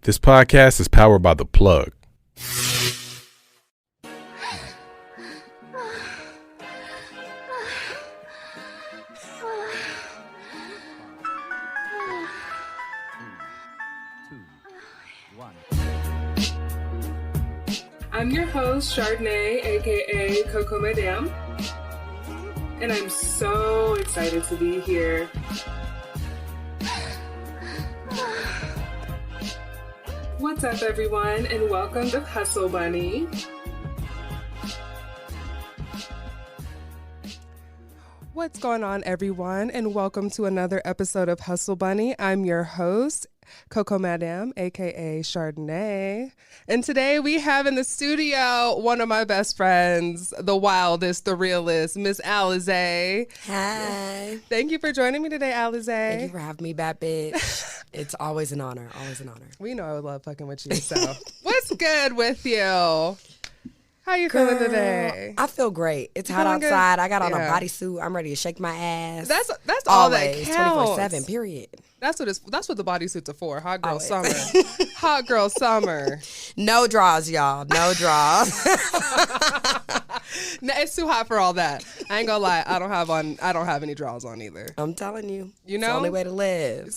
This podcast is powered by The Plug. I'm your host, Chardonnay, aka Coco Madame, and I'm so excited to be here. What's up, everyone, and welcome to Hustle Bunny. What's going on, everyone, and welcome to another episode of Hustle Bunny. I'm your host, Coco Madame, aka Chardonnay. And today we have in the studio one of my best friends, the wildest, the realest, Miss Alizé. Hi. Thank you for joining me today, Alizé. Thank you for having me, bad bitch. It's always an honor. Always an honor. We know I would love fucking with you, so what's good with you? How you feeling today? I feel great. It's hot feeling outside. good? I got on a Yeah. bodysuit. I'm ready to shake my ass. That's all that Always, counts. 24/7, period. That's what the bodysuits are for. Hot girl Always. summer. Hot girl summer. No draws, y'all. No draws. No, it's too hot for all that. I ain't gonna lie. I don't have any draws on either. I'm telling you. You It's know? the only way to live.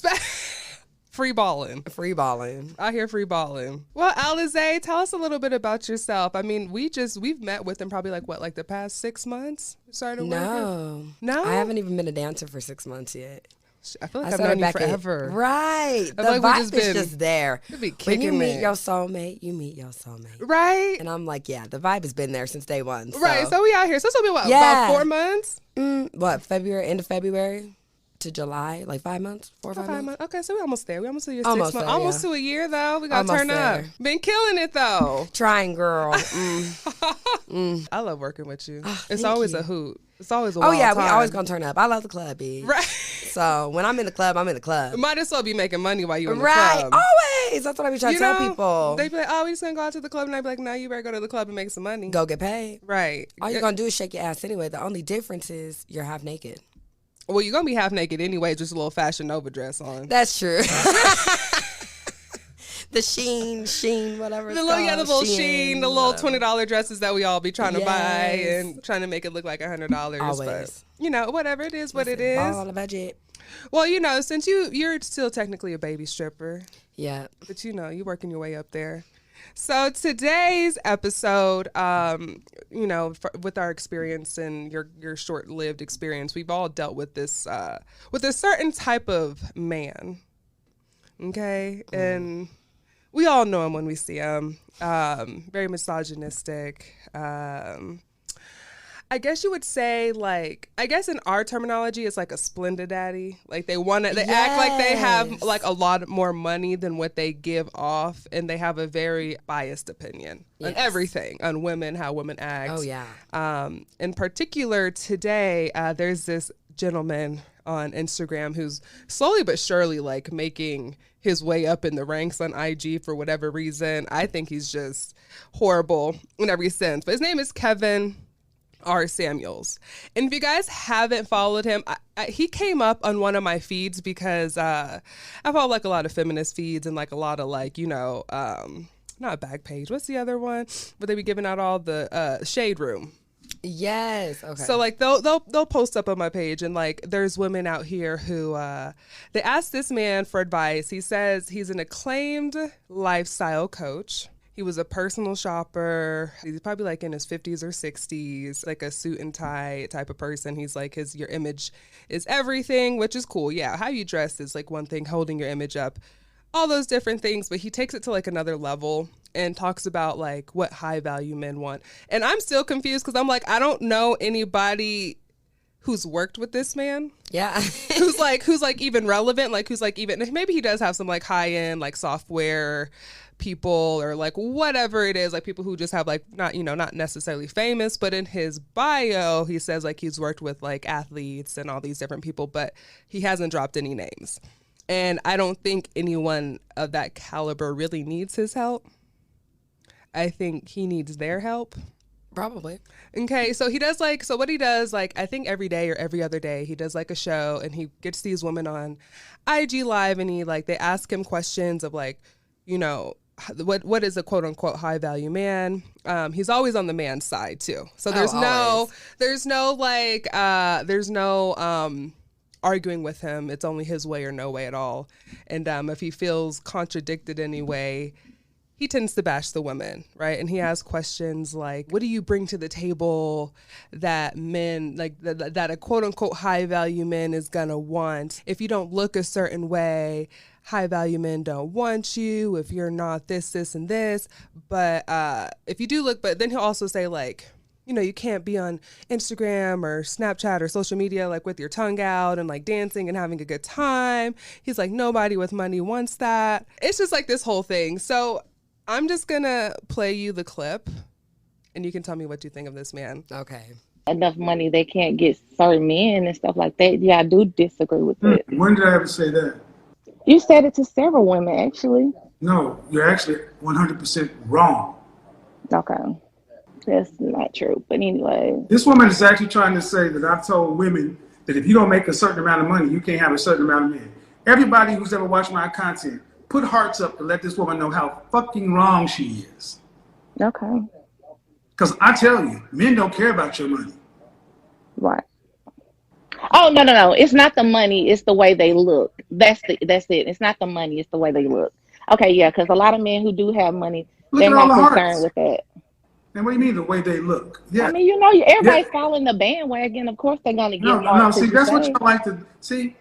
Free balling. Free balling. I hear free balling. Well, Alizé, tell us a little bit about yourself. I mean, we've met within probably like the past 6 months. Started working. No? I haven't even been a dancer for 6 months yet. I feel like I've known you forever. Right. The like we vibe just is been- just there. Could be When you kicking meet it. your soulmate, you meet your soulmate. Right? And I'm like, yeah, the vibe has been there since day one. Right. So we out here. So it's been what, Yeah. about 4 months? End of February to July, like 5 months, 4 or 5 months. 5 months. Okay, so we're almost there. We almost to your 6 Almost months. there, Almost yeah. to a year though. We gotta Almost turn up. there. Been killing it though. Trying, girl. I love working with you. It's thank always you. a hoot. It's always a Oh wild yeah, time. we always gonna turn up. I love the club, B. Right. So when I'm in the club, I'm in the club. Might as well be making money while you're in the Right, club. always. That's what I be trying You to tell know, people. They be like, oh, we just gonna go out to the club, and I be like, no, you better go to the club and make some money. Go get paid. Right. All you're gonna do is shake your ass anyway. The only difference is you're half naked. Well, you're gonna be half naked anyway, just a little Fashion Nova dress on. That's true. The sheen, whatever. The It's little, called. the little sheen, the little whatever. $20 dresses that we all be trying to buy Yes. and trying to make it look like $100. Always. But, whatever it is, what it is. All on the budget. Well, since you're still technically a baby stripper, Yeah. but you're working your way up there. So today's episode, with our experience and your short-lived experience, we've all dealt with this, with a certain type of man. Okay, and we all know him when we see him. Very misogynistic. I guess you would say, in our terminology, it's like a splendid daddy. Like they act like they have Yes. like a lot more money than what they give off, and they have a very biased opinion on Yes. everything, on women, how women act. Oh yeah. In particular, today, there's this gentleman on Instagram who's slowly but surely like making his way up in the ranks on IG for whatever reason. I think he's just horrible in every sense. But his name is Kevin R. Samuels. And if you guys haven't followed him, he came up on one of my feeds because I follow like a lot of feminist feeds and like a lot of like, not Backpage. What's the other one? Where they be giving out all the Shade Room. Yes. Okay. So like they'll post up on my page and like there's women out here who they asked this man for advice. He says he's an acclaimed lifestyle coach. He was a personal shopper. He's probably like in his 50s or 60s, like a suit and tie type of person. He's like your image is everything, which is cool. Yeah, how you dress is like one thing, holding your image up, all those different things. But he takes it to like another level and talks about like what high value men want. And I'm still confused because I'm like, I don't know anybody who's worked with this man. yeah. who's like even relevant, like who's like even, maybe he does have some like high end like software people or like whatever it is, like people who just have like not necessarily famous, but in his bio he says like he's worked with like athletes and all these different people, but he hasn't dropped any names. And I don't think anyone of that caliber really needs his help. I think he needs their help. Probably. Okay, so he does what he does, like, I think every day or every other day, he does like a show and he gets these women on IG Live and they ask him questions of like, you know, what is a quote unquote high value man. He's always on the man's side too. So there's no arguing with him. It's only his way or no way at all. And if he feels contradicted anyway, he tends to bash the women, right? And he asks questions like, what do you bring to the table that men, like that a quote unquote high value man is gonna want? If you don't look a certain way, high value men don't want you. If you're not this, and this. But if you do look, but then he'll also say like, you know, you can't be on Instagram or Snapchat or social media like with your tongue out and like dancing and having a good time. He's like, nobody with money wants that. It's just like this whole thing. So I'm just gonna play you the clip and you can tell me what you think of this man. Okay. Enough money they can't get certain men and stuff like that. Yeah, I do disagree with that. When did I ever say that? You said it to several women, actually. No, you're actually 100% wrong. Okay. That's not true. But anyway. This woman is actually trying to say that I've told women that if you don't make a certain amount of money, you can't have a certain amount of men. Everybody who's ever watched my content, put hearts up to let this woman know how fucking wrong she is. Okay. Because I tell you, men don't care about your money. Right. Oh, no. It's not the money. It's the way they look. That's it. It's not the money. It's the way they look. Okay, yeah, because a lot of men who do have money, they're not concerned with that. And what do you mean the way they look? Yeah. I mean, you know, everybody's following the bandwagon. Of course, they're going to get No. See, that's what you like to see.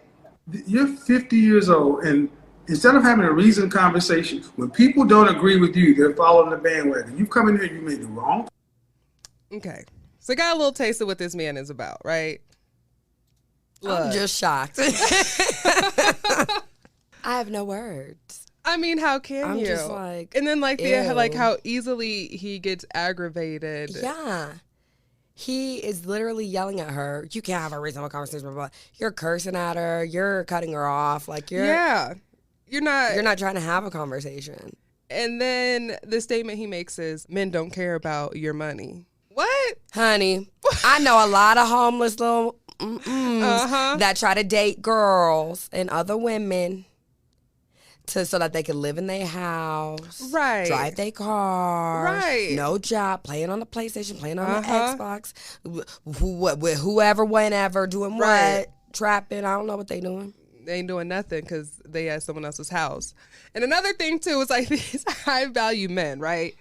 You're 50 years old, and instead of having a reasoned conversation, when people don't agree with you, they're following the bandwagon. You come in here, you made the wrong. Okay, so I got a little taste of what this man is about, right? Look. I'm just shocked. I have no words. I mean, how can I'm you? just like, and then like ew. like how easily he gets aggravated. Yeah. He is literally yelling at her. You can't have a reasonable conversation, blah, blah, blah. You're cursing at her. You're cutting her off. Like you're not trying to have a conversation. And then the statement he makes is, men don't care about your money. What? Honey, I know a lot of homeless little that try to date girls and other women so that they can live in their house, right? Drive their car, right? No job, playing on the PlayStation, playing on the Xbox, with whoever, whenever, doing what, trapping. I don't know what they doing. They ain't doing nothing because they at someone else's house. And another thing too is like these high value men, right?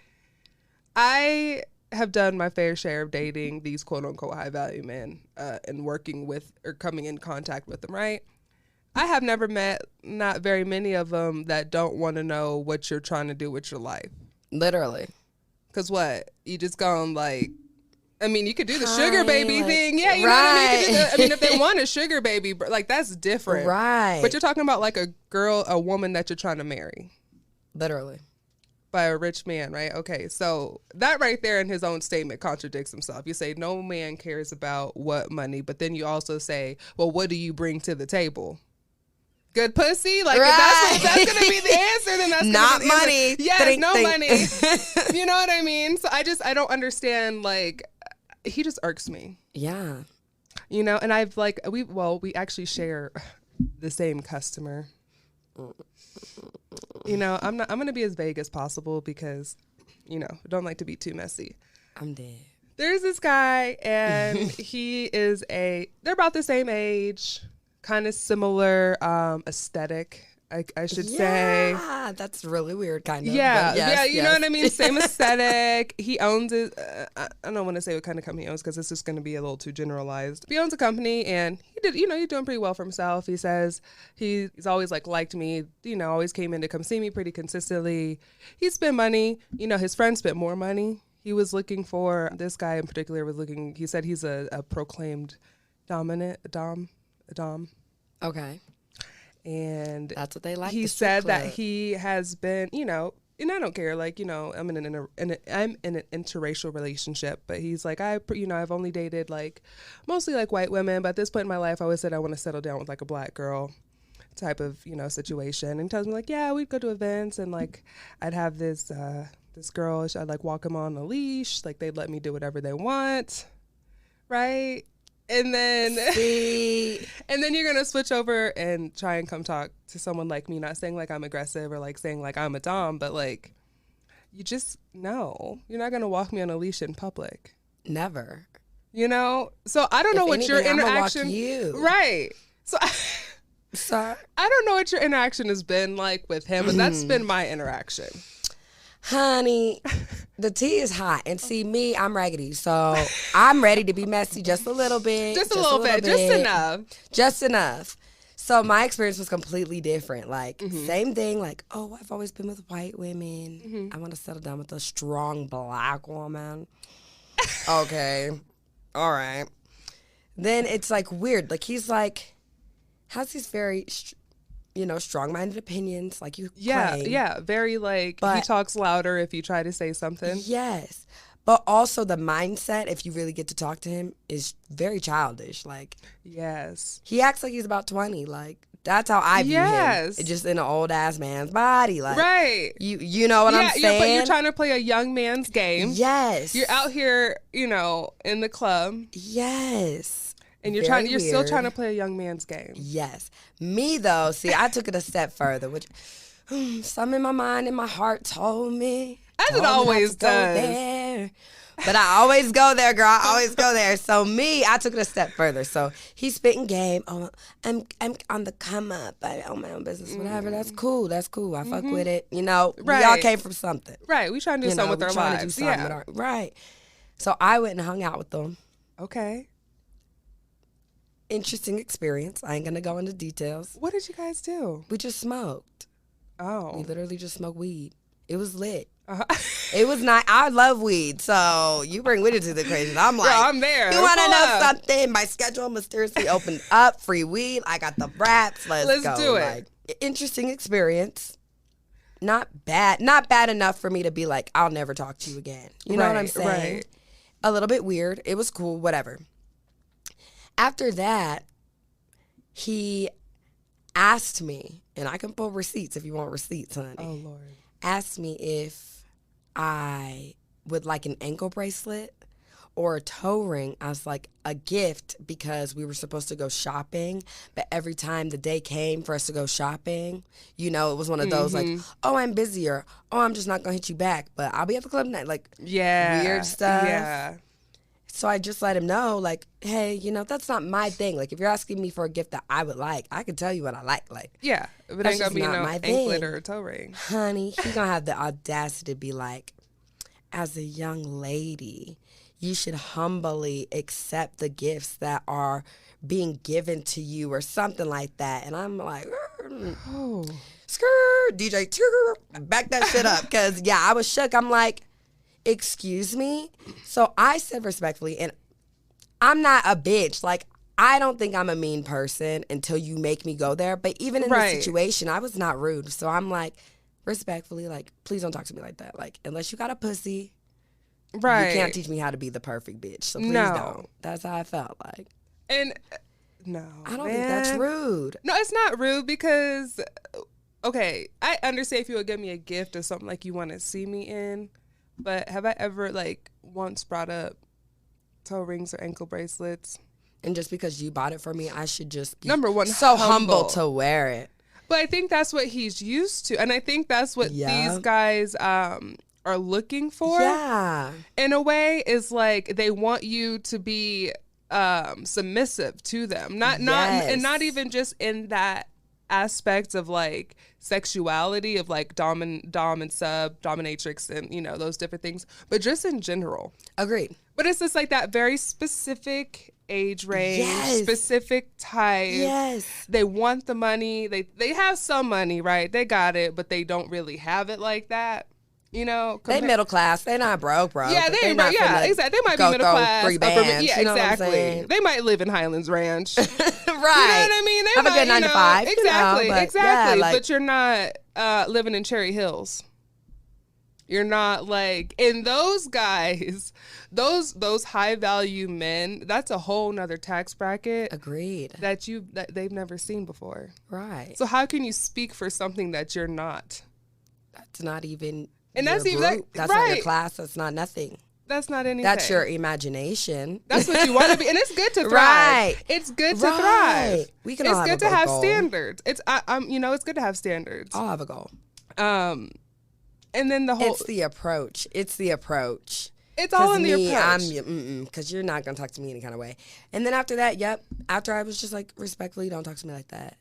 I have done my fair share of dating these quote unquote high value men and working with or coming in contact with them, right? I have never met not very many of them that don't want to know what you're trying to do with your life. Literally. Because what? You just gone like, I mean, you could do the sugar baby thing. Yeah, you know what I mean? I mean, if they want a sugar baby, like that's different. Right. But you're talking about like a woman that you're trying to marry. Literally. By a rich man, right? Okay, so that right there in his own statement contradicts himself. You say no man cares about what money, but then you also say, well, what do you bring to the table? Good pussy? Like, if that's going to be the answer, then that's not gonna be the money. Answer. Yes, no money. You know what I mean? So I don't understand, like, he just irks me. Yeah. You know, and I've like, we actually share the same customer. You know, I'm going to be as vague as possible because, you know, I don't like to be too messy. I'm dead. There's this guy and they're about the same age. Kind of similar aesthetic, I should say. Yeah, that's really weird, kind of. Yeah, yes, you know what I mean? Same aesthetic. He owns it. I don't want to say what kind of company he owns because it's just going to be a little too generalized. He owns a company and he's doing pretty well for himself. He says he's always liked me, always came in to come see me pretty consistently. He spent money. His friends spent more money. He was looking for, this guy in particular he said he's a proclaimed dominant, Dom. Okay. And that's what they like. He said that he has been, and I don't care, I'm in an interracial relationship, but he's like, I've only dated mostly white women, but at this point in my life, I always said I want to settle down with a black girl type of, situation. And he tells me yeah, we'd go to events and I'd have this girl, I'd walk him on a leash, they'd let me do whatever they want. Right. And then See? and then you're gonna switch over and try and come talk to someone like me, not saying like I'm aggressive or like saying like I'm a dom, but like you just no. You're not gonna walk me on a leash in public. Never. You know? So I don't know what your interaction right. So Sorry. I don't know what your interaction has been like with him, but that's been my interaction. Honey, the tea is hot. And see, me, I'm raggedy. So I'm ready to be messy just a little bit. Just a little bit. Just enough. Just enough. So my experience was completely different. Like, same thing. Like, oh, I've always been with white women. I want to settle down with a strong black woman. Okay. All right. Then it's like weird. Like, he's like, has these very... strong-minded opinions, like you claim. Yeah, very like, he talks louder if you try to say something. Yes, but also the mindset, if you really get to talk to him, is very childish. Like, yes. He acts like he's about 20. Like, that's how I view him. Just in an old-ass man's body. Like, right. You know what I'm saying? But you're trying to play a young man's game. Yes. You're out here, in the club. Yes. And you're still trying to play a young man's game. Yes. Me, though, see, I took it a step further, which some in my mind and my heart told me. As it always does. But I always go there, girl. I always go there. So me, I took it a step further. So he's spitting game. Oh, I'm on the come up. I own my own business, whatever. That's cool. That's cool. I fuck with it. We all came from something. Right. We trying to do something with our lives. Right. So I went and hung out with them. Okay. Interesting experience. I ain't gonna go into details. What did you guys do? We just smoked. Oh. We literally just smoked weed. It was lit. Uh-huh. It was not. I love weed, so you bring weed into the equation. I'm like, girl, I'm there. You want to know something? My schedule mysteriously opened up. Free weed. I got the wraps. Let's go. Do it. Like, interesting experience. Not bad. Not bad enough for me to be like, I'll never talk to you again. You know what I'm saying? Right. A little bit weird. It was cool. Whatever. After that, he asked me, and I can pull receipts if you want receipts, honey. Oh, Lord. Asked me if I would like an ankle bracelet or a toe ring as like a gift because we were supposed to go shopping. But every time the day came for us to go shopping, it was one of those like, oh, I'm busy, or oh, I'm just not going to hit you back, but I'll be at the club tonight. Like, weird stuff. Yeah. So I just let him know, like, hey, that's not my thing. Like, if you're asking me for a gift that I would like, I can tell you what I like. Like, yeah, if it ain't gonna be no anklet or a toe ring. Honey, he gonna have the audacity to be like, as a young lady, you should humbly accept the gifts that are being given to you or something like that. And I'm like, skirt, DJ, back that shit up. Because, I was shook. I'm like, excuse me? So I said respectfully, and I'm not a bitch. Like, I don't think I'm a mean person until you make me go there. But even in this situation, I was not rude. So I'm like, respectfully, like, please don't talk to me like that. Like, unless you got a pussy, you can't teach me how to be the perfect bitch. So please don't. That's how I felt like. And no, I don't think that's rude. No, it's not rude because, okay, I understand if you would give me a gift or something like you want to see me in. But have I ever, like, once brought up toe rings or ankle bracelets? And just because you bought it for me, I should just be number one, so humble to wear it. But I think that's what he's used to. And I think that's what these guys are looking for. Yeah. In a way, is like they want you to be submissive to them. Not even just in that aspect of like sexuality of like dom and sub, dominatrix, and those different things, but just in general. Agreed. But it's just like that very specific age range, specific type. Yes. They want the money. They have some money, right? They got it, but they don't really have it like that. They middle class. They not broke. Yeah, they ain't broke. Yeah, exactly. They might be middle class. 3 bands, yeah, exactly. They might live in Highlands Ranch. Right. You know what I mean? They have a good 9 to 5. Exactly. Exactly. Yeah, but you're not living in Cherry Hills. You're not like, and those guys, those high value men, that's a whole nother tax bracket. Agreed. That they've never seen before. Right. So how can you speak for something that you're not? That's not even. And your that's even group. That's not your class. That's not nothing. That's not anything. That's your imagination. That's what you want to be, and it's good to thrive. Right. It's good to thrive. We can all have good a to have goal. standards. It's it's good to have standards. I'll have a goal. And then the whole It's the approach. It's all in the me, approach. Because you're not gonna talk to me any kind of way. And then after that, after I was just like, respectfully, don't talk to me like that.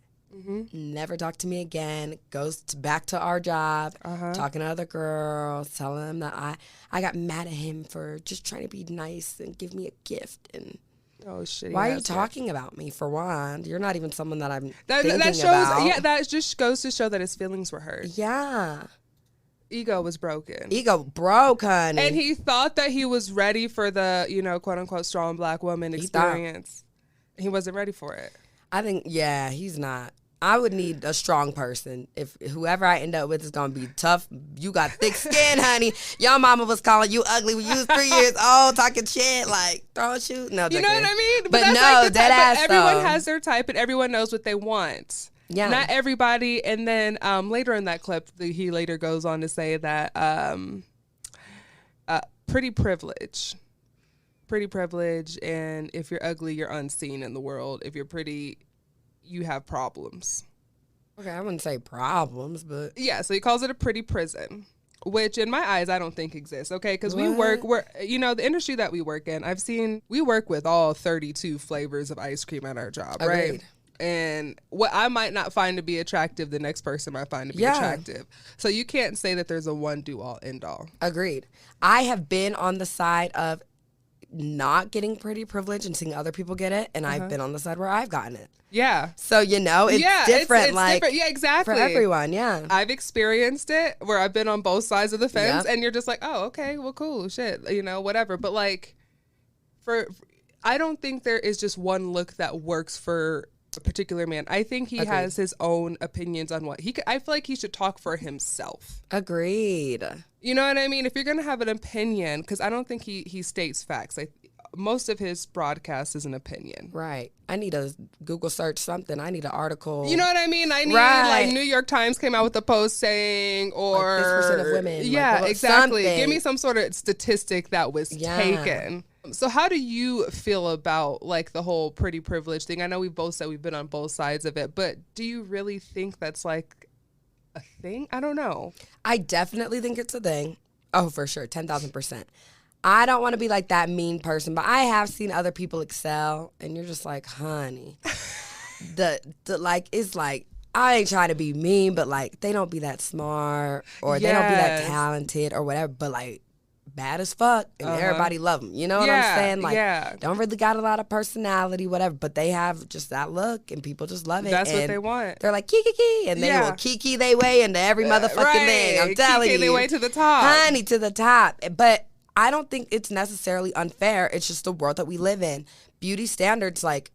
Never talk to me again. Goes back to our job, talking to other girls, telling them that I got mad at him for just trying to be nice and give me a gift. And oh shit! why are you talking about me? For one, you're not even someone that I'm thinking that shows. about. Yeah, that just goes to show that his feelings were hurt. Yeah. Ego was broken. Ego broke, honey. And he thought that he was ready for the, quote unquote, strong black woman experience. He wasn't ready for it. I think, he's not. I would need a strong person. If whoever I end up with is going to be tough, you got thick skin, honey. Your mama was calling you ugly when you was 3 years old, talking shit, like throwing shoes. No, you know what I mean? But that's no, like that ass everyone has their type and everyone knows what they want. Yeah. Not everybody. And then later in that clip, he later goes on to say that pretty privilege. And if you're ugly, you're unseen in the world. If you're pretty, you have problems. Okay, I wouldn't say problems, but yeah. So he calls it a pretty prison, which in my eyes I don't think exists. Okay, because we're the industry that we work in. We work with all 32 flavors of ice cream at our job, agreed. Right? And what I might not find to be attractive, the next person might find to be attractive. So you can't say that there's a one do all end all. Agreed. I have been on the side of not getting pretty privilege and seeing other people get it, and I've been on the side where I've gotten it. Yeah. So, it's different. It's like, different. Yeah, exactly. For everyone, yeah. I've experienced it where I've been on both sides of the fence, and you're just like, oh, okay, well, cool, shit, whatever. But, like, I don't think there is just one look that works for a particular man. I think he has his own opinions on what I feel like he should talk for himself. Agreed. You know what I mean? If you're going to have an opinion, because I don't think he states facts. Most of his broadcast is an opinion. Right. I need a Google search something. I need an article. You know what I mean? I need like New York Times came out with a post saying, or like this % of women. Yeah, like, exactly. Something. Give me some sort of statistic that was taken. So how do you feel about like the whole pretty privilege thing? I know we've both said we've been on both sides of it, but do you really think that's like a thing? I don't know. I definitely think it's a thing. Oh, for sure. 10,000%. I don't want to be like that mean person, but I have seen other people excel, and you're just like, honey, it's like, I ain't trying to be mean, but like, they don't be that smart, or they don't be that talented, or whatever, but like, bad as fuck, and everybody love them. You know what I'm saying? Like, don't really got a lot of personality, whatever, but they have just that look, and people just love it. That's and what they want. They're like, kiki, and they will kiki they way into every motherfucking thing. I'm telling you. Kiki their way to the top. Honey, to the top. But I don't think it's necessarily unfair. It's just the world that we live in. Beauty standards, like,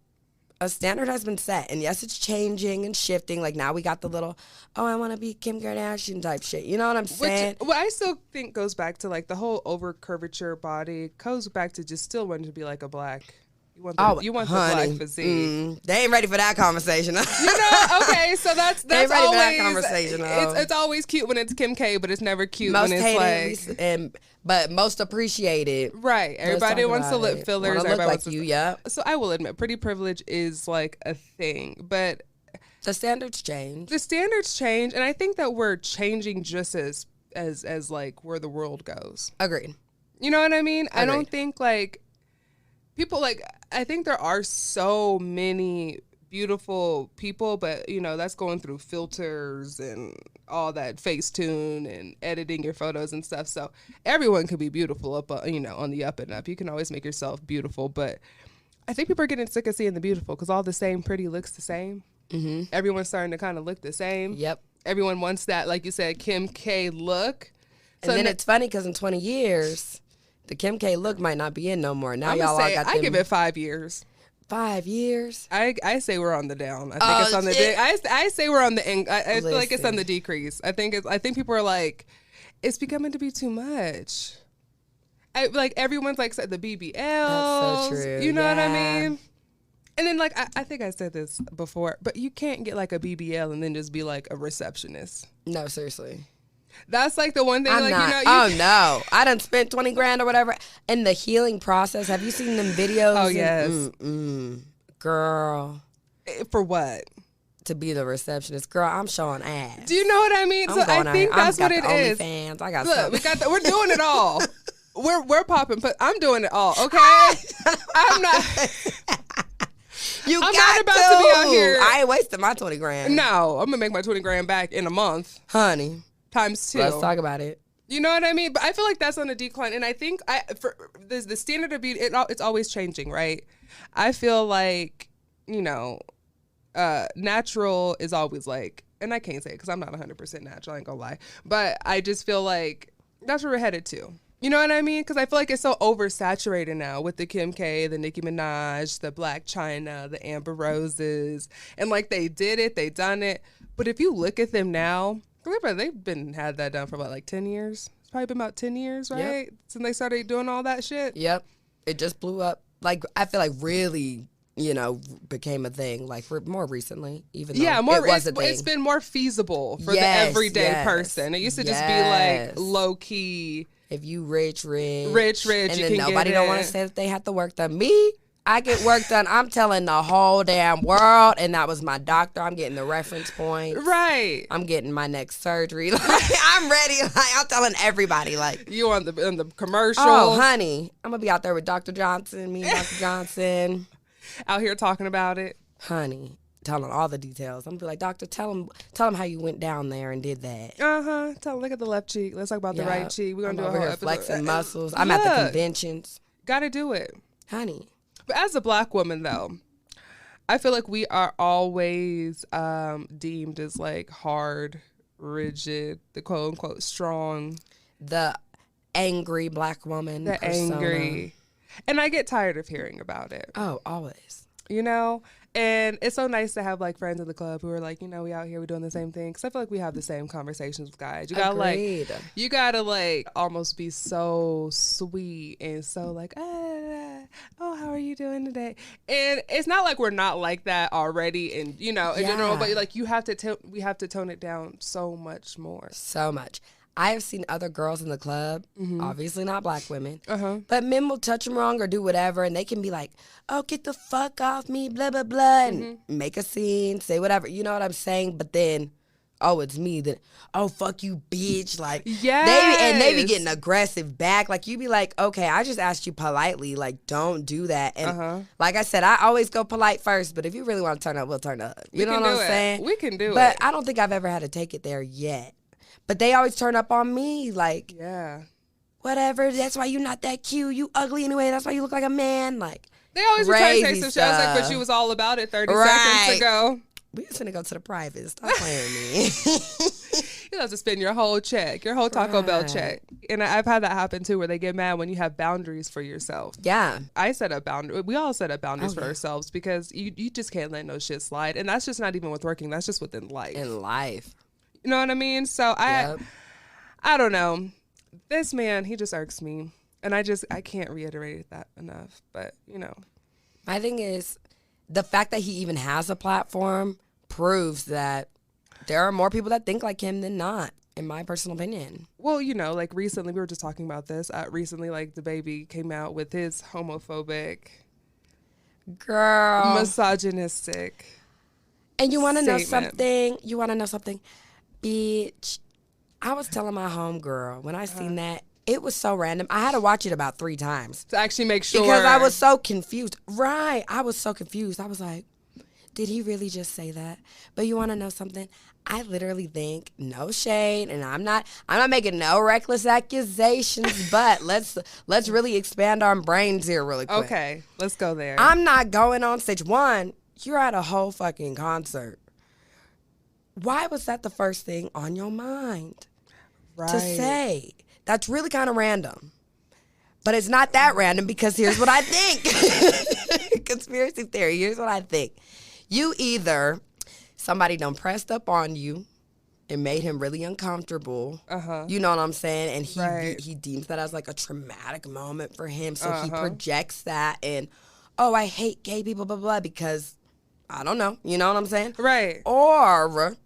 a standard has been set. And yes, it's changing and shifting. Like, now we got the little, I want to be Kim Kardashian type shit. You know what I'm saying? What I still think goes back to, like, the whole over curvature body goes back to just still wanting to be like a black. You want the black physique. They ain't ready for that conversation. Okay, so that's they ain't ready always, for that conversation. It's always cute when it's Kim K, but it's never cute most when it's hated, but most appreciated. Right. Everybody wants to lip fillers. Wanna Everybody look wants like you, yeah. So I will admit, pretty privilege is like a thing, but the standards change. The standards change, and I think that we're changing just as like where the world goes. Agreed. You know what I mean? Agreed. I don't think like people like. I think there are so many beautiful people, but that's going through filters and all that Facetune and editing your photos and stuff. So everyone can be beautiful up, on the up and up. You can always make yourself beautiful, but I think people are getting sick of seeing the beautiful because all the same pretty looks the same. Mm-hmm. Everyone's starting to kind of look the same. Yep. Everyone wants that, like you said, Kim K look. And then it's funny because in 20 years. The Kim K look might not be in no more. Now y'all all got them. I give it 5 years. 5 years? I say we're on the down. I think it's on the I say we're on the I feel like it's on the decrease. I think people are like, it's becoming to be too much. Like everyone's like said the BBLs. That's so true. You know what I mean? And then like I think I said this before, but you can't get like a BBL and then just be like a receptionist. No, seriously. That's like the one thing, I'm like, not. you know. Oh no, I done spent 20 grand or whatever in the healing process. Have you seen them videos? Oh, yes. Girl, For what? to be the receptionist, girl, I'm showing ass. Do you know what I mean? I'm So I going think out. that's what I've it got the is. OnlyFans. I got Look, something. we're doing it all. We're popping, but I'm doing it all. Okay, I'm not. You I'm got not about to be out here. I ain't wasting my 20 grand. No, I'm gonna make my 20 grand back in a month Honey, times 2. let's talk about it. You know what I mean? But I feel like that's on a decline, and I think for the standard of beauty, it's always changing, right? I feel like, you know, natural is always like, and I can't say it because I'm not 100% natural, I ain't gonna lie, but I just feel like that's where we're headed to. You know what I mean? Because I feel like it's so oversaturated now with the Kim K, the Nicki Minaj, the Black China, the Amber Roses, and like they did it, they done it. But if you look at them now, they've had that done for about like 10 years. It's probably been about 10 years, right? Yep. Since they started doing all that shit. Yep, it just blew up. Like I feel like really, you know, became a thing like more recently. Even though Yeah, more. it was a thing. It's been more feasible for Yes, the everyday yes, person. It used to just be yes. like low key. If you rich, and and you then can nobody get don't it. want to say that they have to work done. Me, I get work done. I'm telling the whole damn world, and that was my doctor. I'm getting the reference points. Right. I'm getting my next surgery. Like, I'm ready. Like, I'm telling everybody. Like, You on the commercial. oh, honey, I'm gonna be out there with Dr. Johnson. Me and Dr. Johnson. Out here talking about it. Honey, telling all the details. I'm gonna be like, doctor, tell him how you went down there and did that. Tell them, look at the left cheek. Let's talk about the right cheek. We're gonna I'm do a over whole here episode. flexing muscles. I'm at the Look. conventions. Gotta do it. Honey. But as a Black woman, though, I feel like we are always deemed as like hard, rigid, the quote unquote strong, The angry Black woman. the persona. angry. And I get tired of hearing about it, Oh, always. you know? And it's so nice to have like friends in the club who are like, you know, we out here, we're doing the same thing. Cause I feel like we have the same conversations with guys. Agreed. You gotta like almost be so sweet and so like, oh, how are you doing today? And it's not like we're not like that already, and you know, in general, but like we have to tone it down so much more. So much. I have seen other girls in the club, obviously not Black women, Uh-huh. but men will touch them wrong or do whatever, and they can be like, oh, get the fuck off me, blah, blah, blah, and make a scene, say whatever. You know what I'm saying? But then, oh, it's me. Then, oh, fuck you, bitch. Like, they be Yes. getting aggressive back. Like, you be like, okay, I just asked you politely. Like, don't do that. And like I said, I always go polite first, but if you really want to turn up, we'll turn up. You know can what I'm do it. saying? We can do But it. I don't think I've ever had to take it there yet. But they always turn up on me, like, Yeah. whatever, that's why you not that cute. You ugly anyway. That's why you look like a man. Like, They always be trying to say crazy some shit. I was like, but stuff. she was all about it 30 Right. seconds ago. we just gonna go to the private. Stop playing with me. You have to spend your whole check, your whole Taco Bell Right. check. And I've had that happen too, where they get mad when you have boundaries for yourself. Yeah. I set up boundaries. We all set up boundaries for yeah. ourselves because you just can't let no shit slide. And that's just not even with working. That's just within life. In life. You know what I mean? So Yep. I don't know. This man, he just irks me. And I can't reiterate that enough. But, you know. My thing is, the fact that he even has a platform proves that there are more people that think like him than not, in my personal opinion. Well, you know, like recently, we were just talking about this. Recently, like the baby came out with his homophobic, Girl. misogynistic. And you want to know statement. something? You want to know something? Bitch, I was telling my homegirl when I seen that, it was so random. I had to watch it about 3 times. To actually make sure. Because I was so confused. Right. I was so confused. I was like, did he really just say that? But you want to know something? I literally think, no shade, and I'm not making no reckless accusations, but let's really expand our brains here really quick. Okay, let's go there. I'm not going on stage. One, you're at a whole fucking concert. Why was that the first thing on your mind to say? That's really kind of random. But it's not that random because here's what I think. Conspiracy theory, here's what I think. You either, somebody done pressed up on you and made him really uncomfortable. You know what I'm saying? And he deems that as like a traumatic moment for him. So he projects that and, oh, I hate gay people, blah, blah, blah, because I don't know. You know what I'm saying? Right. Or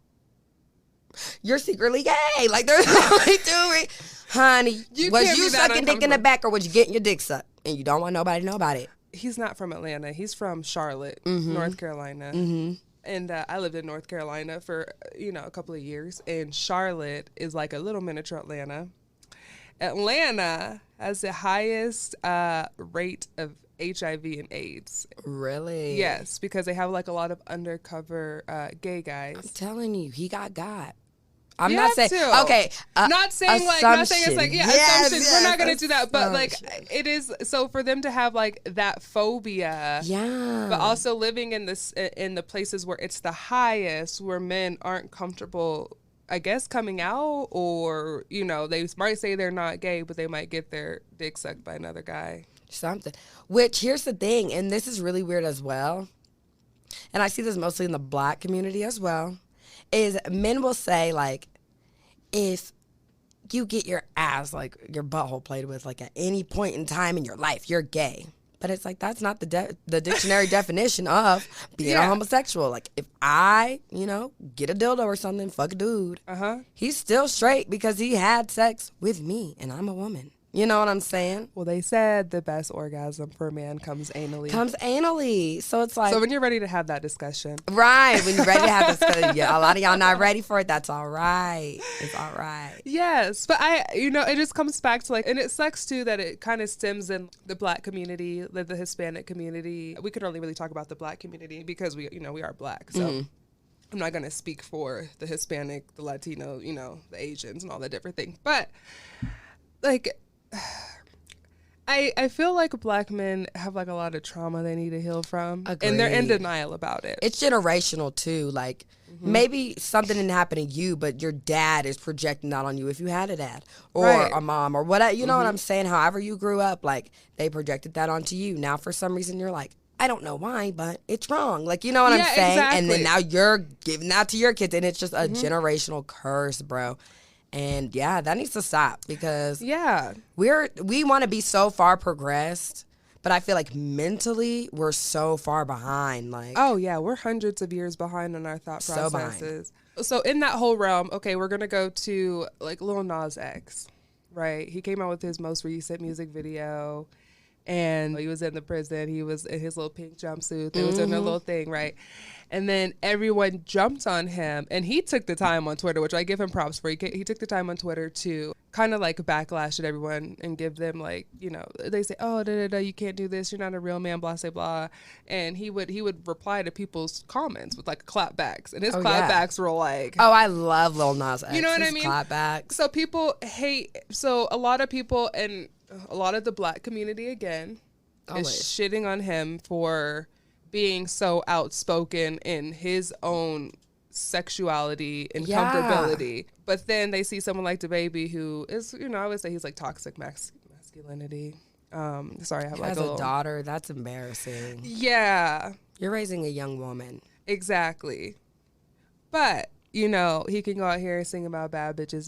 you're secretly gay. Like, there's only two honey, was you sucking dick in the back or was you getting your dick sucked? And you don't want nobody to know about it. He's not from Atlanta. He's from Charlotte, North Carolina. Mm-hmm. And I lived in North Carolina for, a couple of years. And Charlotte is like a little miniature Atlanta. Atlanta has the highest rate of HIV and AIDS. Really? Yes, because they have like a lot of undercover gay guys. I'm telling you, he got. I'm not saying okay. Not saying it's like assumptions. We're not gonna do that, but like it is. So for them to have like that phobia, but also living in the places where it's the highest, where men aren't comfortable, I guess, coming out, or they might say they're not gay, but they might get their dick sucked by another guy. Something. Which here's the thing, and this is really weird as well, and I see this mostly in the Black community as well. Is men will say, like, if you get your ass, like, your butthole played with, like, at any point in time in your life, you're gay. But it's like, that's not the dictionary definition of being a homosexual. Like, if I, get a dildo or something, fuck a dude, he's still straight because he had sex with me, and I'm a woman. You know what I'm saying? Well, they said the best orgasm for a man comes anally. So it's like... So when you're ready to have that discussion. Right. When you're ready to have this discussion. Yeah, a lot of y'all not ready for it. That's all right. It's all right. Yes. But it just comes back to like... And it sucks too that it kind of stems in the Black community, the Hispanic community. We could only really talk about the Black community because we are Black. So... Mm-hmm. I'm not going to speak for the Hispanic, the Latino, the Asians and all that different thing. But like... I feel like Black men have like a lot of trauma they need to heal from. Agreed. And they're in denial about it. It's generational too. Like maybe something didn't happen to you, but your dad is projecting that on you if you had a dad or a mom or whatever. You know what I'm saying? However you grew up, like they projected that onto you. Now for some reason you're like, I don't know why, but it's wrong. Like, you know what I'm saying? Exactly. And then now you're giving that to your kids and it's just a generational curse, bro. And that needs to stop because we want to be so far progressed, but I feel like mentally we're so far behind. Like, oh yeah, we're hundreds of years behind on our thought processes. So in that whole realm, okay, we're gonna go to like Lil Nas X, right? He came out with his most recent music video, and he was in the prison. He was in his little pink jumpsuit. They was doing their little thing, right? And then everyone jumped on him, and he took the time on Twitter, which I give him props for. He took the time on Twitter to kind of like backlash at everyone and give them like, they say, oh, you can't do this. You're not a real man, blah, blah, blah. And he would reply to people's comments with like clapbacks, and his clapbacks were like, oh, I love Lil Nas X. You know what I mean? Clapbacks. So people hate. So a lot of people and a lot of the Black community again is shitting on him for being so outspoken in his own sexuality and comfortability. But then they see someone like DaBaby who is, I would say he's like toxic masculinity. Sorry, I have like a daughter. That's embarrassing. Yeah. You're raising a young woman. Exactly. But he can go out here and sing about bad bitches,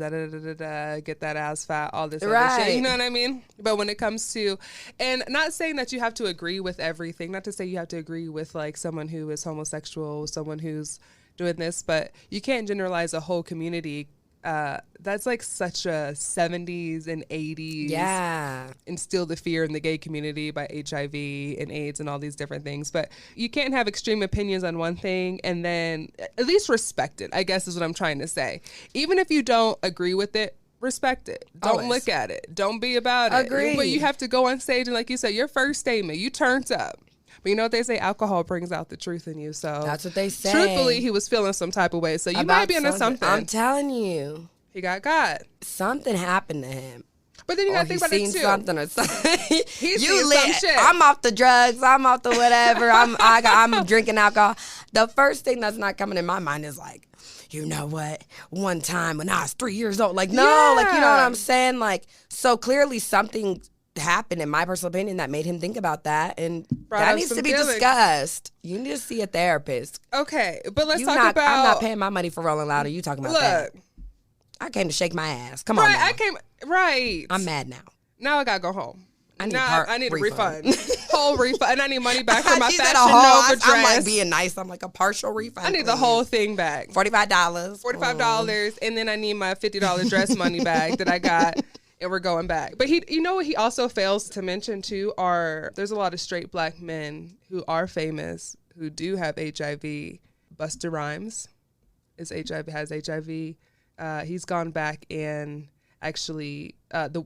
get that ass fat, all this other shit. You know what I mean? But when it comes to, and not saying that you have to agree with everything, not to say you have to agree with like someone who is homosexual, someone who's doing this, but you can't generalize a whole community. That's like such a 70s and 80s instill the fear in the gay community by HIV and AIDS and all these different things. But you can't have extreme opinions on one thing and then at least respect it, I guess is what I'm trying to say. Even if you don't agree with it, respect it. Don't look at it. Don't be about it. Agree. But you have to go on stage and like you said, your first statement, you turned up. But you know what they say? Alcohol brings out the truth in you. So that's what they say. Truthfully, he was feeling some type of way. So you might be into something. I'm telling you. He got. Something happened to him. But then you gotta think about it too. He's seen something or something. He's seen some shit. I'm off the drugs. I'm off the whatever. I'm drinking alcohol. The first thing that's not coming in my mind is like, you know what? One time when I was 3 years old. Like, no, like, you know what I'm saying? Like, so clearly something happened, in my personal opinion, that made him think about that, and that needs to be discussed. You need to see a therapist. Okay, but let's talk about. I'm not paying my money for Rolling Loud. Are you talking about that? I came to shake my ass. Come on, now. Right. I'm mad now. Now I gotta go home. I need a refund. whole refund, and I need money back for my She said Fashion Nova dress. I'm like being nice. I'm like a partial refund. I need the whole thing back. $45. $45, and then I need my $50 dress money back that I got, and we're going back. But you know what he also fails to mention too there's a lot of straight black men who are famous who do have HIV. Busta Rhymes has HIV. He's gone back and actually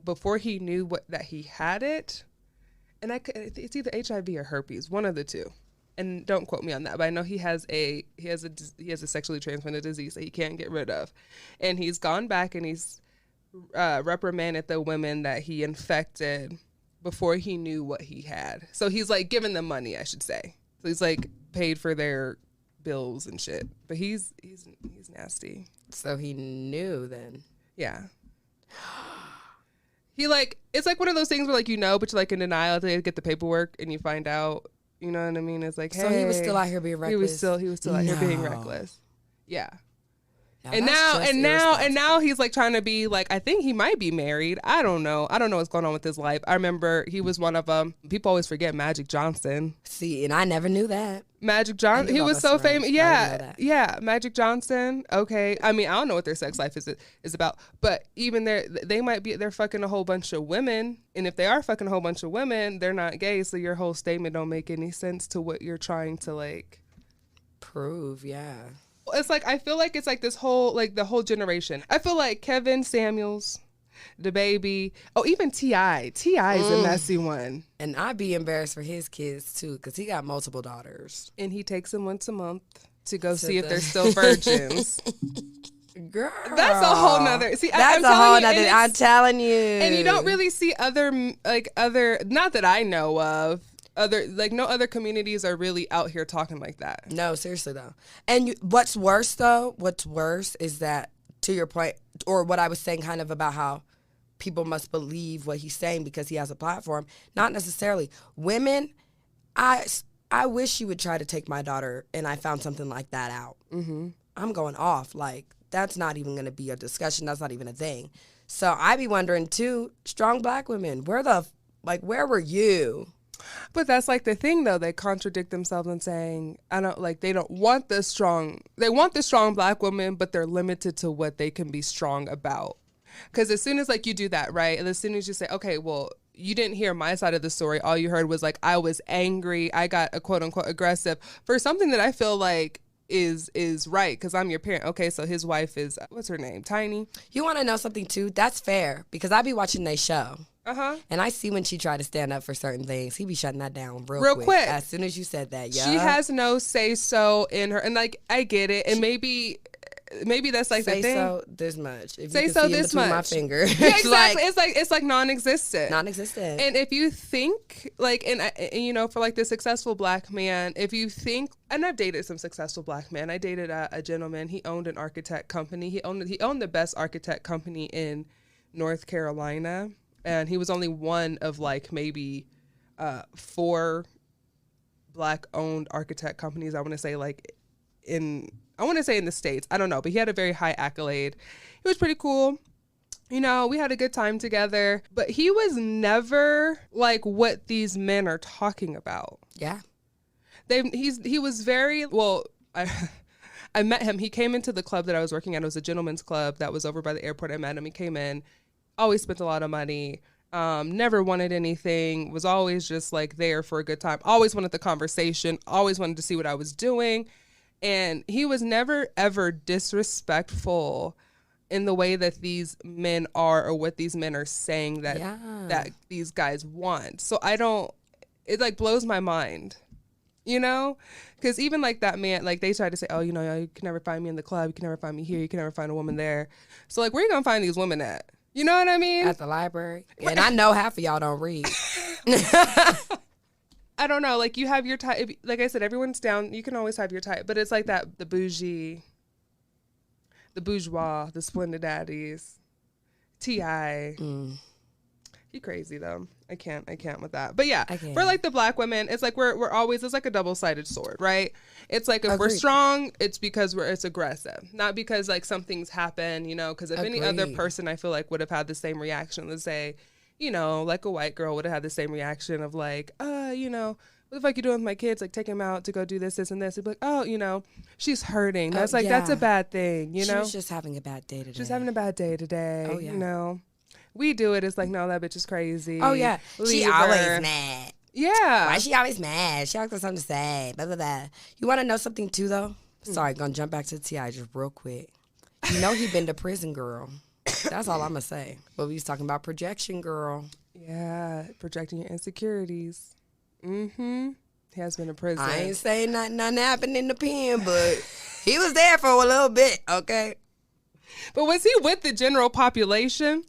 before he knew that he had it, and it's either HIV or herpes, one of the two. And don't quote me on that, but I know he has a sexually transmitted disease that he can't get rid of, and he's gone back and he's reprimanded the women that he infected before he knew what he had. So he's like giving them money, I should say. So he's like paid for their bills and shit. But he's nasty. So he knew then. Yeah. He it's like one of those things where but you're like in denial until you get the paperwork and you find out. You know what I mean? It's like, hey. So he was still out here being reckless. He was still out here being reckless. Yeah. Now, And now he's like trying to be like, I think he might be married. I don't know what's going on with his life. I remember he was one of them. People always forget Magic Johnson. See, and I never knew that. Magic Johnson. He was so famous. Yeah. Magic Johnson. Okay. I mean, I don't know what their sex life is about, but even they're fucking a whole bunch of women. And if they are fucking a whole bunch of women, they're not gay. So your whole statement don't make any sense to what you're trying to prove. Yeah. It's like, I feel like it's like this whole, the whole generation. I feel like Kevin Samuels, the baby, even T.I. T.I. is a messy one. And I'd be embarrassed for his kids, too, because he got multiple daughters. And he takes them once a month to go see if they're still virgins. Girl. That's a whole nother. See, that's a whole nother. I'm telling you. And you don't really see other, not that I know of, no other communities are really out here talking like that. No, seriously though. And what's worse is that, to your point, or what I was saying kind of about how people must believe what he's saying because he has a platform. Not necessarily. Women, I wish you would try to take my daughter and I found something like that out. Mm-hmm. I'm going off. That's not even going to be a discussion. That's not even a thing. So I be wondering too, strong black women, where were you? But that's the thing though, they contradict themselves and saying, they don't want this strong, they want the strong black woman, but they're limited to what they can be strong about. Because as soon as you do that, right, and as soon as you say, okay, well, you didn't hear my side of the story, all you heard was I was angry, I got a quote unquote aggressive for something that I feel like is right because I'm your parent. Okay, so his wife is, what's her name, Tiny? You want to know something too? That's fair because I be watching their show. Uh-huh. And I see when she tried to stand up for certain things, he be shutting that down real quick. As soon as you said that, yeah. She has no say-so in her. And, I get it. And maybe that's the thing. Say so this much. If say you can so see this much. My finger. Yeah, exactly. It's non-existent. Non-existent. And if you think, for the successful black man, if you think, and I've dated some successful black men. I dated a gentleman. He owned an architect company. He owned the best architect company in North Carolina. And he was only one of maybe 4 black-owned architect companies. I want to say in the States. I don't know, but he had a very high accolade. He was pretty cool. We had a good time together. But he was never what these men are talking about. Yeah. He was very well. I met him. He came into the club that I was working at. It was a gentleman's club that was over by the airport. I met him. He came in. Always spent a lot of money, never wanted anything, was always just there for a good time, always wanted the conversation, always wanted to see what I was doing. And he was never, ever disrespectful in the way that these men are or what these men are saying that these guys want. So it blows my mind, because even that man, they tried to say, oh, you can never find me in the club. You can never find me here. You can never find a woman there. So where you going to find these women at? You know what I mean? At the library. And I know half of y'all don't read. I don't know. You have your type. Like I said, everyone's down. You can always have your type. But it's that, the bougie, the bourgeois, the splendid daddies, T.I. He crazy though. I can't with that. But yeah, for the black women, it's we're always, it's a double-sided sword, right? It's if we're strong, it's because it's aggressive, not because something's happened, because if any other person I feel would have had the same reaction, let's say, a white girl would have had the same reaction of you know, what the fuck you doing with my kids? Like, take them out to go do this, this, and this. He'd be like, oh, you know, she's hurting. That's that's a bad thing, you know? She was just having a bad day today. She's having a bad day today. Oh, yeah. You know? We do it. It's like, no, that bitch is crazy. Oh, yeah. She always mad. Yeah. Why she always mad? She always got something to say. Blah, blah, blah. You want to know something, too, though? Sorry, gonna jump back to T.I. just real quick. You know he been to prison, girl. That's all I'm going to say. But we was talking about projection, girl. Yeah, projecting your insecurities. Mm-hmm. He has been to prison. I ain't saying nothing happened in the pen, but he was there for a little bit, okay? But was he with the general population?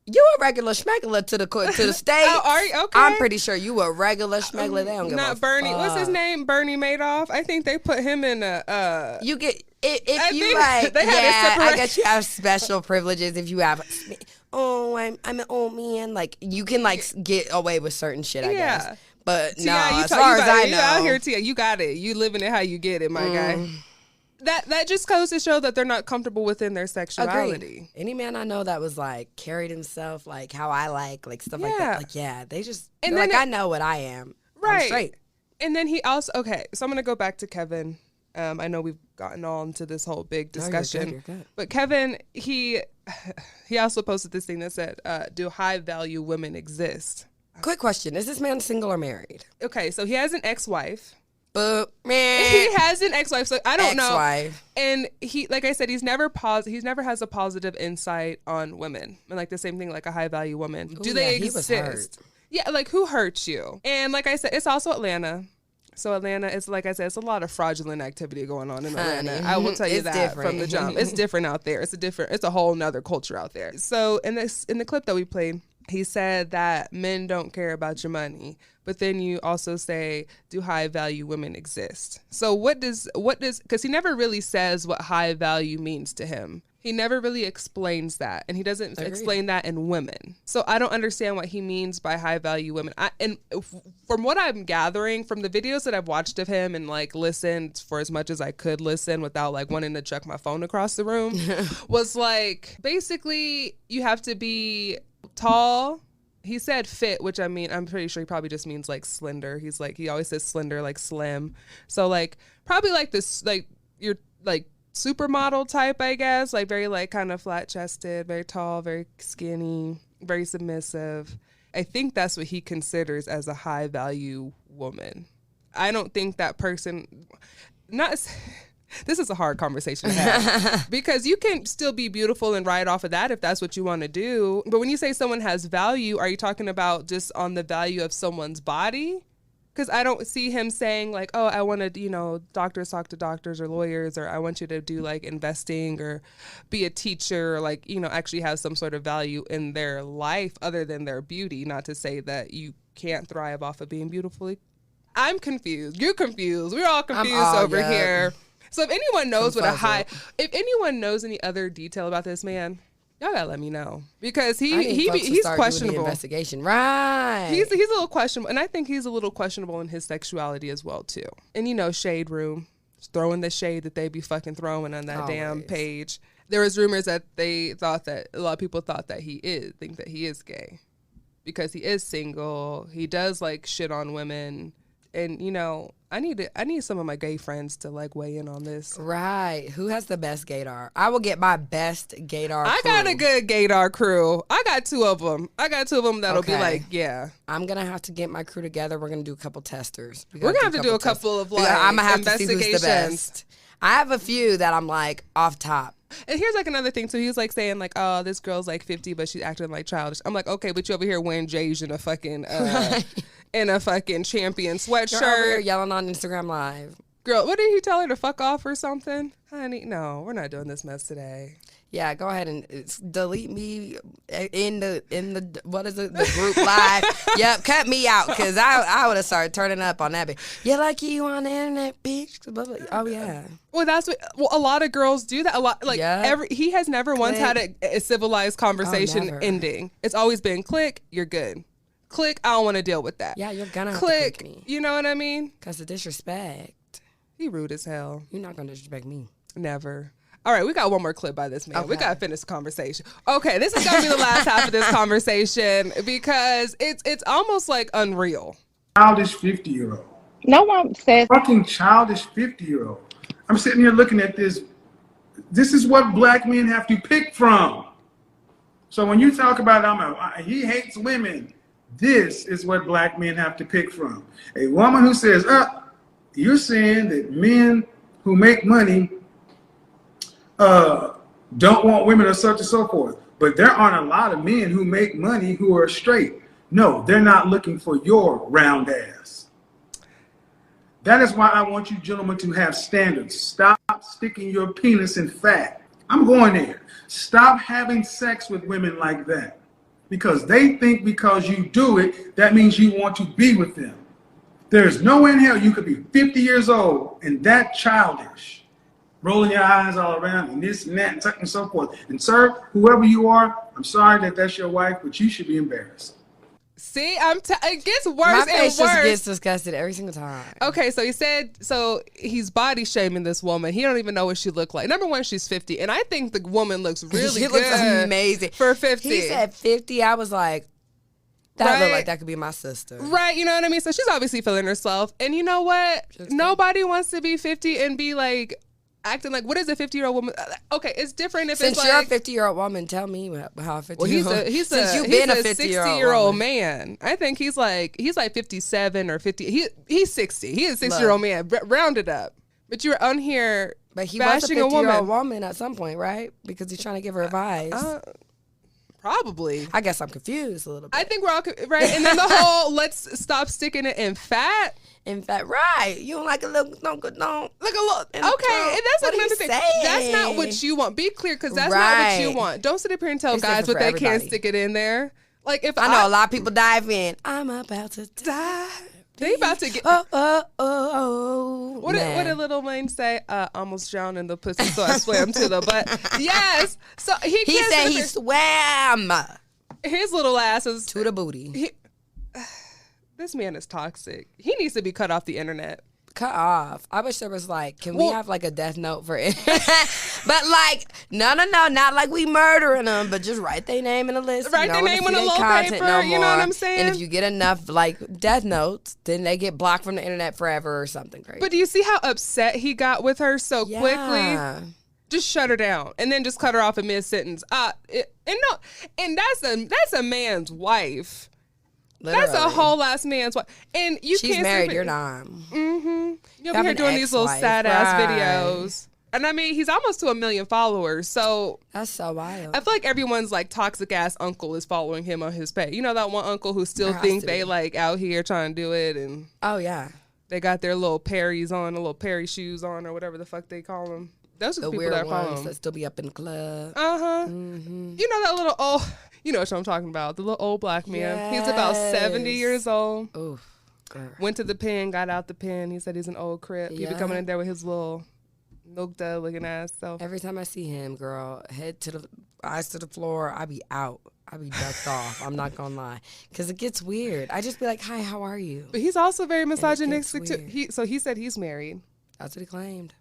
You a regular schmegler to the state. Oh, are you? Okay. I'm pretty sure you a regular schmegler. They don't give Not a Bernie. fuck. What's his name? Bernie Madoff. I think they put him in a. You get if you think like. they had a Yeah, I separate- guess you have special privileges if you have. Oh, I'm an old man. Like you can like get away with certain shit. I guess. But no, as far as I know, you out here, Tia, you got it. You living it how you get it, my guy. That just goes to show that they're not comfortable within their sexuality. Agreed. Any man I know that was like carried himself like how I like stuff like that. Like they just And they're then like I know what I am. Right. I'm straight. And then he also so I'm gonna go back to Kevin. I know we've gotten all into this whole big discussion, you're good. but Kevin he also posted this thing that said, "Do high value women exist?" Quick question: is this man single or married? Okay, so he has an ex-wife. But man, He has an ex-wife, so I don't know. Ex-wife. And he, like I said, he's never has a positive insight on women, and like the same thing, like a high value woman. Do Ooh, they yeah, he was exist? hurt. Yeah, like who hurts you? And like I said, it's also Atlanta. So Atlanta is, like I said, it's a lot of fraudulent activity going on in Atlanta. Honey, I will tell you it's that different. from the jump. It's different out there. It's a whole nother culture out there. So in the clip that we played, he said that men don't care about your money, but then you also say, do high value women exist? So what does, because he never really says what high value means to him. He never really explains that, and he doesn't explain that in women. So I don't understand what he means by high value women. From what I'm gathering from the videos that I've watched of him and like listened for as much as I could listen without like wanting to chuck my phone across the room, was like basically you have to be tall. He said fit, which I mean, I'm pretty sure he probably just means like slender. He's like, he always says slender, like slim. So like probably like this, like you're like supermodel type, I guess, like very like kind of flat chested, very tall, very skinny, very submissive. I think that's what he considers as a high value woman. I don't think that person, this is a hard conversation to have because you can still be beautiful and ride off of that if that's what you want to do. But when you say someone has value, are you talking about just on the value of someone's body? Because I don't see him saying like, oh, I want to, doctors talk to doctors or lawyers, or I want you to do like investing or be a teacher or like, actually have some sort of value in their life other than their beauty. Not to say that you can't thrive off of being beautifully. I'm confused. You're confused. We're all confused over here. So if anyone knows if anyone knows any other detail about this man, y'all gotta let me know, because he's questionable. Investigation, right? He's a little questionable, and I think he's a little questionable in his sexuality as well too. And shade room, just throwing the shade that they be fucking throwing on that damn page. There was rumors that a lot of people thought that he is gay, because he is single. He does like shit on women. And I need some of my gay friends to like weigh in on this. Right. Who has the best gaydar? I will get my best gaydar. I got a good gaydar crew. I got two of them. That'll be like, yeah. I'm gonna have to get my crew together. We're gonna do a couple testers. We're gonna have to do a couple of like I'm gonna have to see investigations. who's the best. I have a few that I'm like off top. And here's like another thing too. He was like saying like, oh, this girl's like 50, but she's acting like childish. I'm like, okay, but you over here wearing J's in a fucking in a fucking champion sweatshirt. You're over here yelling on Instagram Live. Girl, what did he tell her, to fuck off or something? Honey, no, we're not doing this mess today. Yeah, go ahead and delete me in the what is it, the group live. Yep, cut me out, because I would have started turning up on that bitch. You like you on the internet, bitch. Oh yeah. Well, a lot of girls do that. A lot, like he has never once had a civilized conversation ending. It's always been click, you're good. Click, I don't want to deal with that. Yeah, you're gonna have click, to click me. You know what I mean? Because the disrespect. He rude as hell. You're not gonna disrespect me. Never. All right, we got one more clip by this man. Okay. We got to finish the conversation. Okay, this is going to be the last half of this conversation, because it's almost like unreal. childish 50-year-old. No one says Fucking childish 50-year-old. I'm sitting here looking at this. This is what black men have to pick from. So when you talk about he hates women, this is what black men have to pick from. A woman who says, you're saying that men who make money don't want women or such and so forth. But there aren't a lot of men who make money who are straight. No, they're not looking for your round ass. That is why I want you gentlemen to have standards. Stop sticking your penis in fat. I'm going there. Stop having sex with women like that. Because they think because you do it, that means you want to be with them. There's no way in hell you could be 50 years old and that childish, rolling your eyes all around and this and that and such and so forth. And sir, whoever you are, I'm sorry that that's your wife, but you should be embarrassed. See, it gets worse My and face worse. just gets disgusted every single time. Okay, so he's body shaming this woman. He don't even know what she looked like. Number one, she's 50, and I think the woman looks really she good. looks amazing for 50. He said 50. I was like, that looked like that could be my sister. Right, you know what I mean? So she's obviously feeling herself. And you know what? Nobody wants to be 50 and be like, acting like, what is a 50-year-old woman? Okay, it's different if Since it's you're like... a 50-year-old woman, tell me how a 50-year-old... Well, he's a 60-year-old man. I think he's like 57 or 50. He's 60. He is a 60-year-old man. Round it up. But you're on here But he bashing was a 50-year-old woman. woman at some point, right? Because he's trying to give her advice. Probably. I guess I'm confused a little bit. I think we're all... Right? And then the whole, let's stop sticking it in fat... In fact, right. You don't like a little, don't. Like a little. Okay, and that's another thing. That's not what you want. Be clear, because that's not what you want. Don't sit up here and tell guys what they can't stick it in there. Like if I know a lot of people dive in. I'm about to die. They about to get. Oh. What did Little Wayne say? Almost drowned in the pussy, so I swam to the butt. Yes. So he said he swam. His little ass is to the booty. This man is toxic. He needs to be cut off the internet. Cut off. I wish there was can we have like a death note for it? But like, no, not like we murdering them, but just write their name in a list. Write their name on a little paper. You know what I'm saying? And if you get enough like death notes, then they get blocked from the internet forever or something crazy. But do you see how upset he got with her so quickly? Just shut her down and then just cut her off in mid sentence. And that's a man's wife. Literally. That's a whole ass man's wife. And she's married, you're not. Mm-hmm. You'll be here doing these little sad ass videos. And I mean, he's almost to 1 million followers. So that's so wild. I feel like everyone's like toxic ass uncle is following him on his page. You know that one uncle who still thinks they like out here trying to do it, and they got their little Perry's on, the little Perry shoes on, or whatever the fuck they call them. Those are the people that follow him. That still be up in the club. Mm-hmm. You know that little old. You know what I'm talking about. The little old black man. Yes. He's about 70 years old. Oof. Went to the pen, got out the pen. He said he's an old crip. He be coming in there with his little milk dud looking ass self. Every time I see him, girl, eyes to the floor, I be out. I be ducked off. I'm not gonna lie, because it gets weird. I just be like, "Hi, how are you?" But he's also very misogynistic too. So he said he's married. That's what he claimed.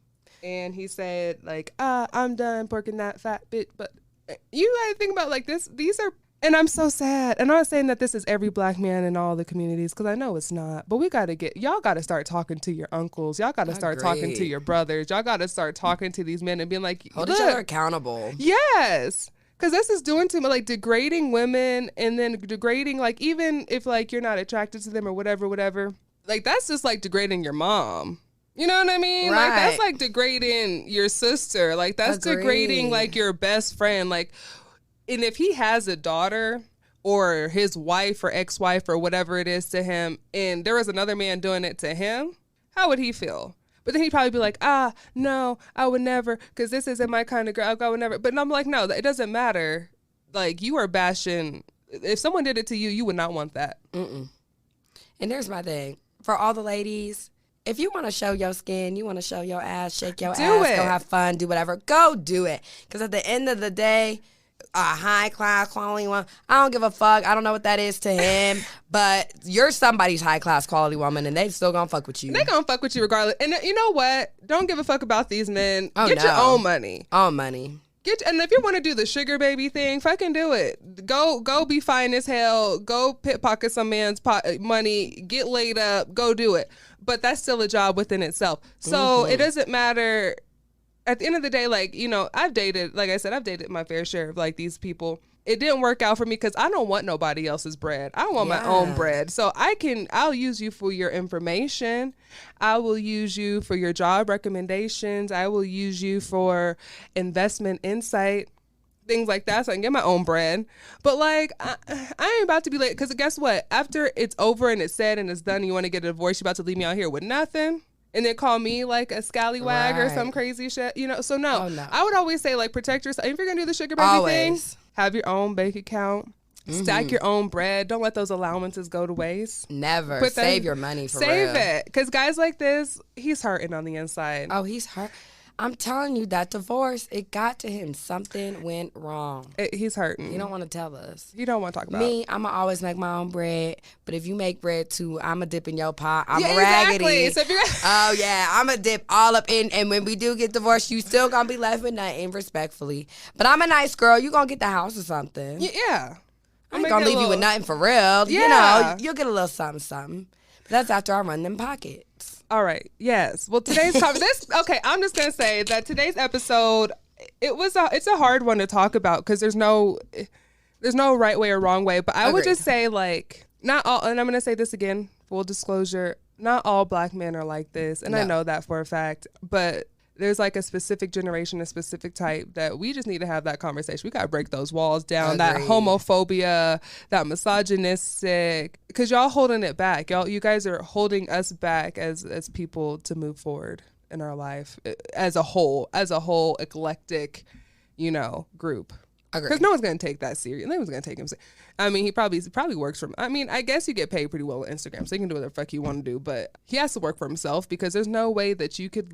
And he said like, "I'm done porking that fat bitch," but. You gotta think about like this. These are, and I'm so sad. And I'm not saying that this is every black man in all the communities, because I know it's not. But y'all gotta start talking to your uncles. Y'all gotta start talking to your brothers. Y'all gotta start talking to these men and being like, hold each other accountable. Yes, because this is doing too much, like degrading women, and then degrading like even if like you're not attracted to them or whatever. Like that's just like degrading your mom. You know what I mean? Right. Like that's like degrading your sister. Like that's degrading like your best friend. Like, and if he has a daughter or his wife or ex-wife or whatever it is to him, and there was another man doing it to him, how would he feel? But then he'd probably be like, no, I would never, because this isn't my kind of girl. I would never. But I'm like, no, it doesn't matter. Like you are bashing. If someone did it to you, you would not want that. Mm-mm. And here's my thing. For all the ladies, if you want to show your skin, you want to show your ass, shake your ass, go have fun, do whatever, go do it. Because at the end of the day, a high-class quality woman, I don't give a fuck. I don't know what that is to him. But you're somebody's high-class quality woman, and they still gonna fuck with you. They gonna fuck with you regardless. And you know what? Don't give a fuck about these men. Get your own money. Own money. And if you want to do the sugar baby thing, fucking do it. Go be fine as hell. Go pickpocket some man's money. Get laid up. Go do it. But that's still a job within itself. So it doesn't matter. At the end of the day, like, you know, I've dated my fair share of like these people. It didn't work out for me because I don't want nobody else's bread. I want my own bread. So I'll use you for your information. I will use you for your job recommendations. I will use you for investment insight, things like that, so I can get my own bread. But like, I ain't about to be late, because guess what? After it's over and it's said and it's done, you want to get a divorce, you're about to leave me out here with nothing? And then call me like a scallywag or some crazy shit, you know? So no, I would always say, like, protect yourself. If you're going to do the sugar baby thing, have your own bank account. Stack your own bread. Don't let those allowances go to waste. Never. Save your money for real. Save it. Because guys like this, he's hurting on the inside. Oh, he's hurt. I'm telling you, that divorce, it got to him. Something went wrong. He's hurting. You don't want to tell us. You don't want to talk about me. I'm going to always make my own bread. But if you make bread too, I'm going to dip in your pot. I'm raggedy. Exactly. So oh, yeah. I'm going to dip all up in. And when we do get divorced, you still going to be left with nothing, respectfully. But I'm a nice girl. You going to get the house or something. Yeah. I ain't going to leave you with nothing for real. Yeah. You know, you'll get a little something. But that's after I run them pockets. All right. Yes. Well, today's okay. I'm just gonna say that today's episode, it's a hard one to talk about because there's no right way or wrong way. But I would just say, like, not all. And I'm gonna say this again, full disclosure: not all black men are like this, and I know that for a fact. But there's like a specific generation, a specific type that we just need to have that conversation. We got to break those walls down, that homophobia, that misogynistic, because y'all holding it back. You guys are holding us back as people to move forward in our life as a whole eclectic, you know, group. Because no one's going to take that serious. No one's going to take him serious. I mean, he probably works for, I mean, I guess you get paid pretty well on Instagram, so you can do whatever the fuck you want to do, but he has to work for himself, because there's no way that you could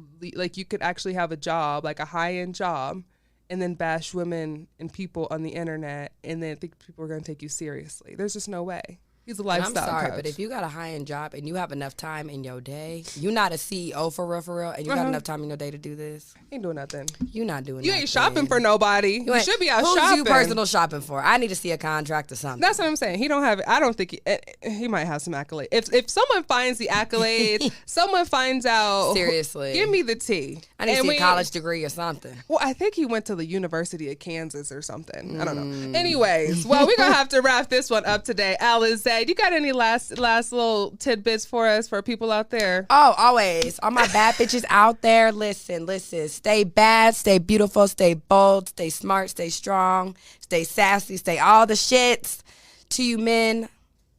actually have a job, like a high-end job, and then bash women and people on the internet and then think people are going to take you seriously. There's just no way. He's a lifestyle I'm sorry, coach. but if you got a high-end job and you have enough time in your day, you're not a CEO for real, and you got enough time in your day to do this. Ain't doing nothing. You're not doing You nothing. ain't shopping for nobody. You should be out who's shopping. Who's you personal shopping for? I need to see a contract or something. That's what I'm saying. He don't have it. I don't think he might have some accolades. If someone finds the accolades, someone finds out. Seriously. Give me the tea. I need to see a college degree or something. Well, I think he went to the University of Kansas or something. I don't know. Anyways, well, we're going to have to wrap this one up today. Alizé, you got any last little tidbits for us, for people out there? Oh, always. All my bad bitches out there, listen. Stay bad, stay beautiful, stay bold, stay smart, stay strong, stay sassy, stay all the shits. To you men,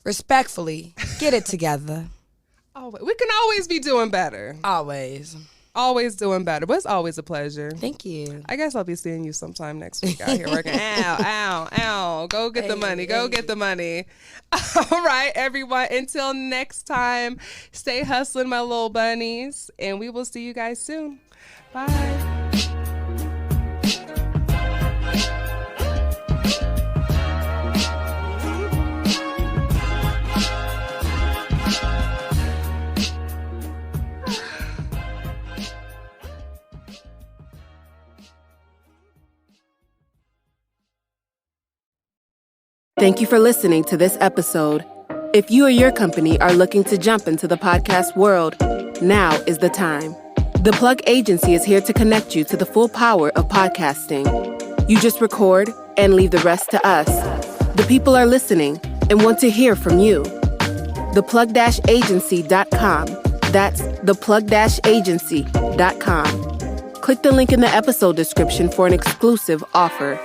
respectfully, get it together. We can always be doing better. Always doing better. But it's always a pleasure. Thank you. I guess I'll be seeing you sometime next week out here working. Ow. Go get the money. Go get the money. All right, everyone. Until next time, stay hustling, my little bunnies. And we will see you guys soon. Bye. Thank you for listening to this episode. If you or your company are looking to jump into the podcast world, now is the time. The Plug Agency is here to connect you to the full power of podcasting. You just record and leave the rest to us. The people are listening and want to hear from you. theplug-agency.com. That's theplug-agency.com. Click the link in the episode description for an exclusive offer.